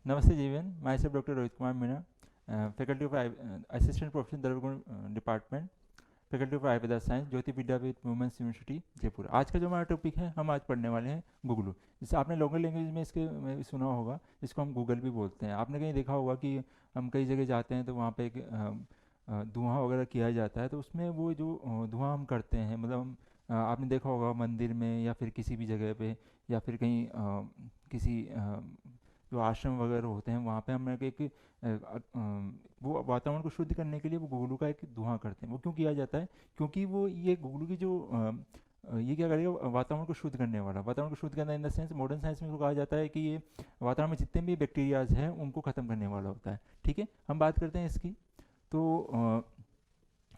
Namaste Jeevan, myself Dr. Rohit Kumar Meena, faculty of Assistant Professor Darwin Department, faculty of Ayurveda science Jyoti Vidyapeeth women's university Jaipur. आज का जो हमारा topic है, हम आज पढ़ने वाले हैं गुगलू। जैसे आपने लोकल लैंग्वेज में इसके में सुना होगा, इसको हम गूगल भी बोलते हैं। आपने कहीं देखा होगा कि हम कई जगह जाते हैं तो वहाँ पे एक धुआं वगैरह किया जाता है, तो उसमें वो जो धुआं हम करते हैं, मतलब आपने देखा होगा मंदिर में या फिर किसी भी जगह पे, या फिर कहीं किसी जो आश्रम वगैरह होते हैं वहाँ पे हम एक वो वातावरण को शुद्ध करने के लिए वो गुगलू का एक धुआं करते हैं। वो क्यों किया जाता है? क्योंकि वो ये गुगलू की जो ये क्या करेगा, वातावरण को शुद्ध करने वाला, वातावरण को शुद्ध करना in the sense modern science में इसको कहा जाता है कि ये वातावरण में जितने भी बैक्टीरियाज हैं उनको ख़त्म करने वाला होता है। ठीक है, हम बात करते हैं इसकी। तो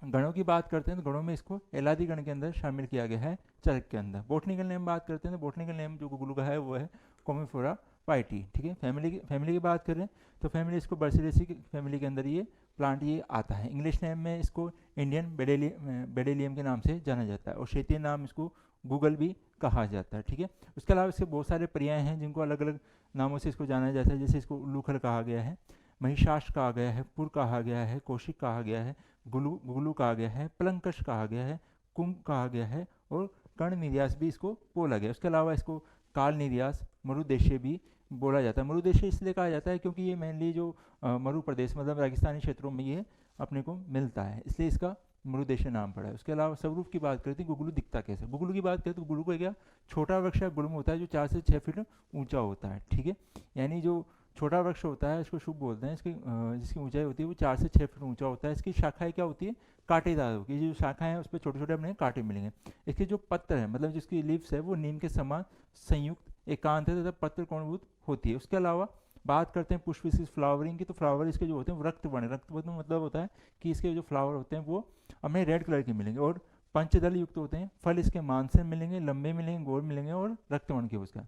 गणों की बात करते हैं तो गणों में इसको एलादी गण के अंदर शामिल किया गया है, चरक के अंदर। बोटनिकल नेम बात करते हैं तो बोटनिकल नेम जो गुगलू का है वो है कोमिफोरा पाइटी। ठीक है, फैमिली की बात करें तो फैमिली इसको बर्सिलेसी की फैमिली के अंदर ये प्लांट ये आता है। इंग्लिश नेम में इसको इंडियन बेडेलियम के नाम से जाना जाता है, और क्षेत्रीय नाम इसको गूगल भी कहा जाता है। ठीक है, उसके अलावा इसके बहुत सारे पर्याय हैं जिनको अलग अलग नामों से इसको जाना जाता है। जैसे इसको उल्लूखल कहा गया है, महिषाश कहा गया है, पुर कहा गया है, कौशिक कहा गया है, गुगलू कहा गया है, पलंकश कहा गया है, कुंभ कहा गया है, और कर्ण निर्यास भी इसको बोला गया। उसके अलावा इसको काल निर्यास, मरुदेशीय भी बोला जाता है। मरुदेशीय इसलिए कहा जाता है क्योंकि ये मेनली जो मरु प्रदेश मतलब रेगिस्तानी क्षेत्रों में ये अपने को मिलता है, इसलिए इसका मरुदेशीय नाम पड़ा है। उसके अलावा स्वरूप की बात करते हैं, गुगलू दिखता कैसे? गुगलू की बात करें तो गुगलू का क्या छोटा वृक्ष या गुल्म होता है जो 4 से 6 फीट ऊंचा होता है। ठीक है, यानी जो छोटा वृक्ष होता है इसको शुभ बोलते हैं। इसकी जिसकी ऊंचाई होती है वो 4 से 6 फीट ऊंचा होता है। इसकी शाखाएं क्या होती है? कांटेदार होगी। ये जो शाखाएं हैं उस पर छोटे छोटे अपने कांटे मिलेंगे। इसके जो पत्र है मतलब जिसकी लीव्स है वो नीम के समान संयुक्त एकांत है तथा पत्र कोणभूत होती है। उसके अलावा बात करते हैं पुष्प इसकी फ्लावरिंग की, तो फ्लावर इसके जो होते हैं वो रक्तवर्ण, रक्तवर्ण मतलब होता है कि इसके जो फ्लावर होते हैं वो हमें रेड कलर के मिलेंगे, और पंचदल युक्त होते हैं। फल इसके मांसल मिलेंगे, लंबे मिलेंगे, गोल मिलेंगे, और रक्तवर्ण के उसका।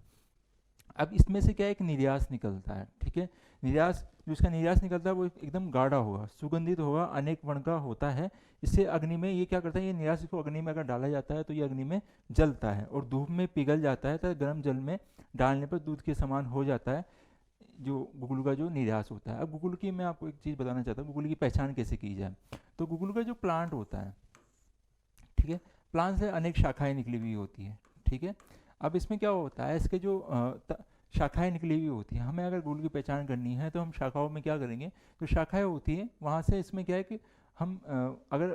अब इसमें से क्या एक निर्यास निकलता है। ठीक है, निर्यास जो इसका निर्यास निकलता है वो एकदम गाढ़ा होगा, सुगंधित होगा, अनेक वर्ण का होता है। इससे अग्नि में ये क्या करता है, ये निर्यास इसको अग्नि में अगर डाला जाता है तो ये अग्नि में जलता है और धूप में पिघल जाता है, तो गर्म जल में डालने पर दूध के समान हो जाता है जो गुगलू का जो निर्यास होता है। अब गुगलू की मैं आपको एक चीज़ बताना चाहता हूँ, गुगलू की पहचान कैसे की जाए। तो गुगलू का जो प्लांट होता है, ठीक है, प्लांट से अनेक शाखाएं निकली हुई होती है। ठीक है, अब इसमें क्या होता है, इसके जो शाखाएं निकली हुई होती हैं, हमें अगर गुगलू की पहचान करनी है तो हम शाखाओं में क्या करेंगे, जो शाखाएं होती हैं वहाँ से इसमें क्या है कि हम अगर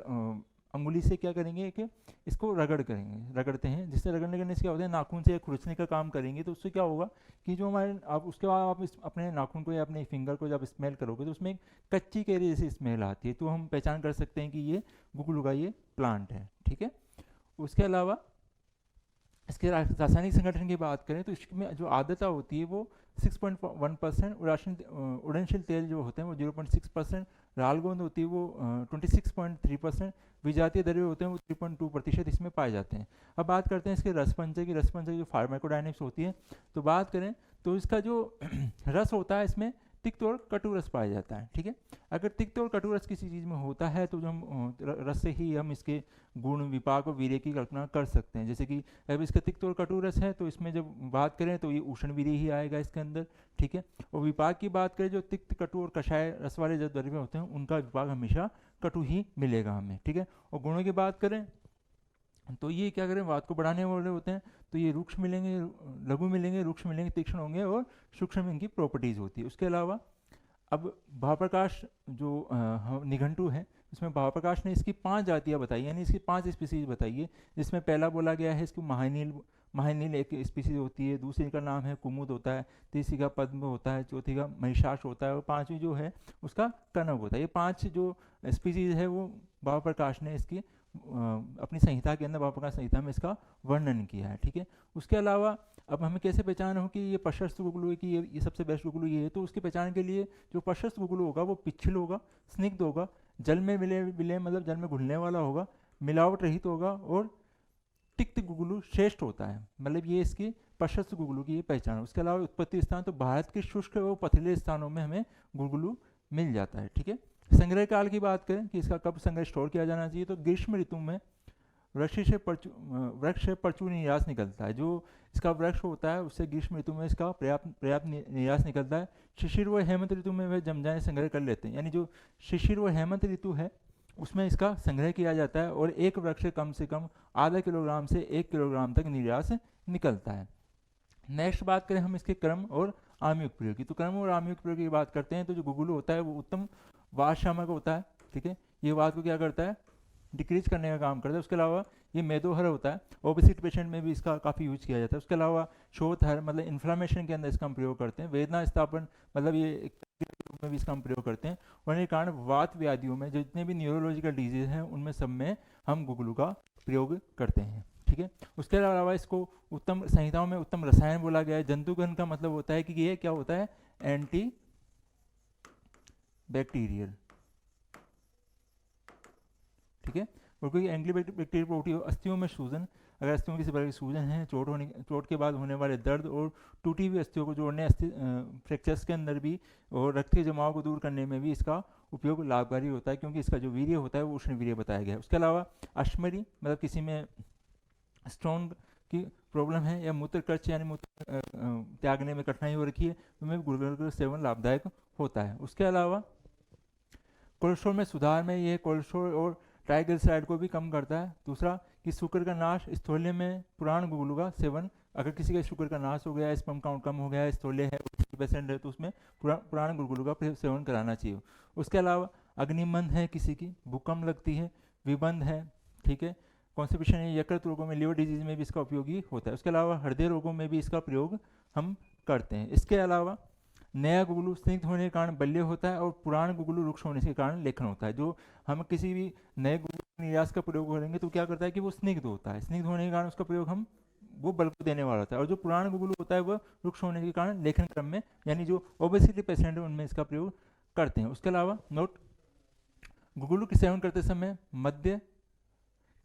अंगुली से क्या करेंगे कि इसको रगड़ते हैं। जिससे रगड़ने करने से क्या होता है, नाखून से खुरचने का काम करेंगे तो उससे क्या होगा कि जो हमारे आप उसके बाद आप अपने नाखून को या अपने फिंगर को जब स्मेल करोगे तो उसमें एक कच्ची कैरी जैसी स्मेल आती है, तो हम पहचान कर सकते हैं कि ये गुगलू का ये प्लांट है। ठीक है, उसके अलावा इसके रासायनिक संगठन की बात करें तो इसमें जो आर्द्रता होती है वो 6.1%, उड़नशील तेल जो होते हैं वो 0.6%, राल गोंद होती है वो 26.3%, विजातीय द्रव्य होते हैं वो 3.2% इसमें पाए जाते हैं। अब बात करते हैं इसके रसपंचक की। रसपंचक जो फार्माकोडायनेमिक्स होती है तो बात करें तो इसका जो रस होता है इसमें तिक्त और कटु रस पाया जाता है। ठीक है, अगर तिक्त और कटु रस किसी चीज़ में होता है तो जो हम रस से ही हम इसके गुण, विपाक और वीर्य की कल्पना कर सकते हैं। जैसे कि अगर इसका तिक्त और कटु रस है तो इसमें जब बात करें तो ये उष्ण वीर्य ही आएगा इसके अंदर। ठीक है, और विपाक की बात करें, जो तिक्त, कटु और कषाय रस वाले जो द्रव्य होते हैं उनका विपाक हमेशा कटु ही मिलेगा हमें। ठीक है, और गुणों की बात करें तो ये क्या करें, वात को बढ़ाने वाले होते हैं, तो ये रुक्ष मिलेंगे, लघु मिलेंगे, रुक्ष मिलेंगे, तीक्ष्ण होंगे, और सूक्ष्म इनकी प्रॉपर्टीज़ होती है। उसके अलावा अब भावप्रकाश जो निघंटु है उसमें भावप्रकाश ने इसकी 5 जातियाँ बताई, यानी इसकी 5 स्पीसीज बताई है। जिसमें पहला बोला गया है इसको महानील, महानील एक स्पीसीज होती है, दूसरी का नाम है कुमुद होता है, तीसरी का पद्म होता है, चौथी का महिषास होता है, और पांचवी जो है उसका कनक होता है। ये 5 जो स्पीसीज है वो भावप्रकाश ने इसकी अपनी संहिता के अंदर, भावप्रकाश संहिता में इसका वर्णन किया है। ठीक है, उसके अलावा अब हमें कैसे पहचान हो कि ये प्रशस्त गुगलू है, कि ये सबसे बेस्ट गुगलू ये है, तो उसकी पहचान के लिए जो प्रशस्त गुगलू होगा वो पिच्छल होगा, स्निग्ध होगा, जल में मिले विलय मतलब जल में घुलने वाला होगा, मिलावट रहित होगा, और तिक्त गुगलू श्रेष्ठ होता है। मतलब ये इसकी प्रशस्त गुगलू की ये पहचान है। उसके अलावा उत्पत्ति स्थान तो भारत के शुष्क व पथरीले स्थानों में हमें गुगलू मिल जाता है। ठीक है, संग्रह काल की बात करें कि इसका कब संग्रह स्टोर किया जाना चाहिए, तो ग्रीष्म ऋतु में वृक्ष से प्रचुर निर्यास निकलता है। जो इसका वृक्ष होता है उससे ग्रीष्म ऋतु में इसका पर्याप्त निर्यास निकलता है। शिशिर व हेमंत ऋतु में वह जमजाएं संग्रह कर लेते हैं, यानी जो शिशिर व हेमंत ऋतु है उसमें इसका संग्रह किया जाता है और एक वृक्ष से कम आधा किलोग्राम से 1 किलोग्राम तक निर्यास निकलता है। नेक्स्ट बात करें हम इसके क्रम और आमयुक्त प्रयोग की, तो क्रम और आमयुक्त प्रयोग की बात करते हैं तो जो गुगुलू होता है वो उत्तम वातशामक होता है, ठीक है। ये वात को क्या करता है, डिक्रीज करने का काम करता है। उसके अलावा ये मेदोहर होता है, ओबेसिटी पेशेंट में भी इसका काफ़ी यूज किया जाता है। उसके अलावा शोथहर मतलब इन्फ्लामेशन के अंदर इसका हम प्रयोग करते हैं। वेदना स्थापन मतलब ये रूप में भी इसका हम प्रयोग करते हैं। और ये कारण वात व्याधियों में जो जितने भी न्यूरोलॉजिकल डिजीज हैं उनमें सब में हम गुगुलू का प्रयोग करते हैं, ठीक है। उसके अलावा इसको उत्तम संहिताओं में उत्तम रसायन बोला गया है। जंतुगन का मतलब होता है कि ये क्या होता है, एंटी बैक्टीरियल, ठीक है। और कोई एंटी बैक्टीरियल प्रोटीन अस्थियों में सूजन, अगर अस्थियों में किसी प्रकार की सूजन है, चोट के बाद होने वाले दर्द और टूटी हुई अस्थियों को जोड़ने, अस्थि फ्रैक्चर्स के अंदर भी और रक्त के जमाव को दूर करने में भी इसका उपयोग लाभकारी होता है, क्योंकि इसका जो वीर्य होता है वो उष्ण वीर्य बताया गया है। उसके अलावा अश्मरी मतलब किसी में स्टोन की प्रॉब्लम है या मूत्र कच्च यानी मूत्र त्यागने में कठिनाई हो रखी है, तो गुलगुले का सेवन लाभदायक होता है। उसके अलावा कोलेस्ट्रॉल में सुधार में ये कोलेस्ट्रॉल और ट्राइग्लिसराइड को भी कम करता है। दूसरा कि शुक्र का नाश, स्थौल्य में पुराण गुगुलू का सेवन, अगर किसी का शुक्र का नाश हो गया है, स्पर्म काउंट कम हो गया है, स्थौल्य है 50% है, तो उसमें पुराण गुगुलू का सेवन कराना चाहिए। उसके अलावा अग्निमंद है, किसी की भूकंप लगती है, विबंध है, ठीक है, कॉन्स्टिपेशन है, यकृत रोगों में, लिवर डिजीज में भी इसका उपयोगी होता है। उसके अलावा हृदय रोगों में भी इसका प्रयोग हम करते हैं। इसके अलावा नया गुगुलू स्निग्ध होने के कारण बल्य होता है और पुराण गुगुलू रुक्ष होने के कारण लेखन होता है। जो हम किसी भी नए गुगुलू निर्यास का प्रयोग करेंगे तो क्या करता है कि वो स्निग्ध होता है, स्निग्ध होने के कारण उसका प्रयोग हम वो बल को देने वाला होता है। और जो पुराण गुगुलू होता है वह रुक्ष होने के कारण लेखन क्रम में, यानी जो ओबेसिटी पेशेंट है उनमें इसका प्रयोग करते हैं। उसके अलावा नोट, गुगुलू के सेवन करते समय मध्य,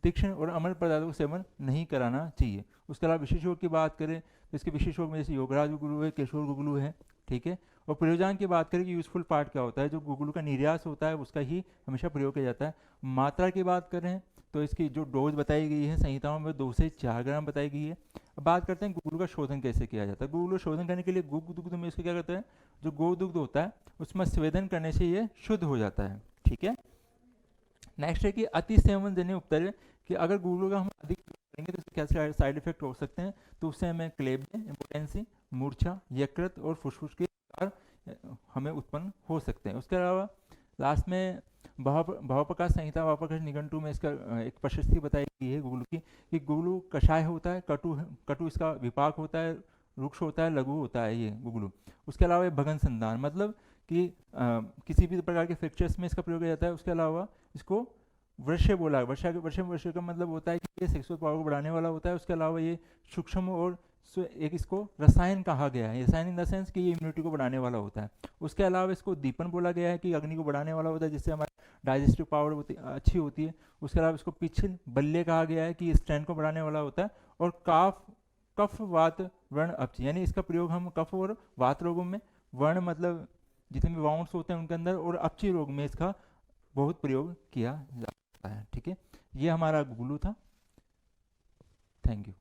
तीक्ष्ण और अम्ल पदार्थों का सेवन नहीं कराना चाहिए। उसके अलावा विशेष योग की बात करें तो इसके विशेष योग में जैसे योगराज गुगुलू है, केशोर गुगुलू है, ठीक है। और प्रयोजन की बात करें कि यूजफुल पार्ट क्या होता है, जो गुगुलू का निर्यास होता है उसका ही हमेशा प्रयोग किया जाता है। मात्रा की बात करें तो इसकी जो डोज बताई गई है संहिताओं में 2 से 4 ग्राम बताई गई है। अब बात करते हैं गुगुलू का शोधन कैसे किया जाता है। गुगुलू शोधन करने के लिए दुग्ध में इसको क्या करते हैं, जो गोदुग्ध होता है उसमें स्वेदन करने से ये शुद्ध हो जाता है, ठीक है। नेक्स्ट है कि अति सेवन जन्य उपचार, कि अगर गुगुलू का हम अधिक करेंगे तो क्या साइड इफेक्ट हो सकते हैं, तो उससे हमें क्लेबे, इम्पोटेंसी, मूर्छा, यकृत और फुसफुस के हमें उत्पन्न हो सकते हैं। उसके अलावा लास्ट में भावप्रकाश संहिता भावप्रकाश निघंटू में इसका एक प्रशस्ति बताई गई है गुगुलू की, कि गुगुलू कषाय होता है, कटु इसका विपाक होता है, रुक्ष होता है, लघु होता है ये गुगुलू। उसके अलावा ये भगन संधान मतलब कि किसी भी प्रकार के फ्रैक्चर्स में इसका प्रयोग किया जाता है। उसके अलावा इसको वृक्ष बोला है, वृक्ष का मतलब होता है कि ये सेक्सुअल पावर को बढ़ाने वाला होता है। उसके अलावा ये सूक्ष्म और एक इसको रसायन कहा गया है, रसायन इन द सेंस कि ये इम्यूनिटी को बढ़ाने वाला होता है। उसके अलावा इसको दीपन बोला गया है कि अग्नि को बढ़ाने वाला होता है, जिससे हमारी डाइजेस्टिव पावर अच्छी होती है। उसके अलावा इसको पिछल बल्ले कहा गया है कि स्ट्रेंथ को बढ़ाने वाला होता है। और कफ वात वर्ण अपच, यानी इसका प्रयोग हम कफ और वात रोगों में, वर्ण मतलब जितने भी वाउंड्स होते हैं उनके अंदर, और अपची रोग में इसका बहुत प्रयोग किया जाता है, ठीक है। ये हमारा गुगुलू था। Thank you.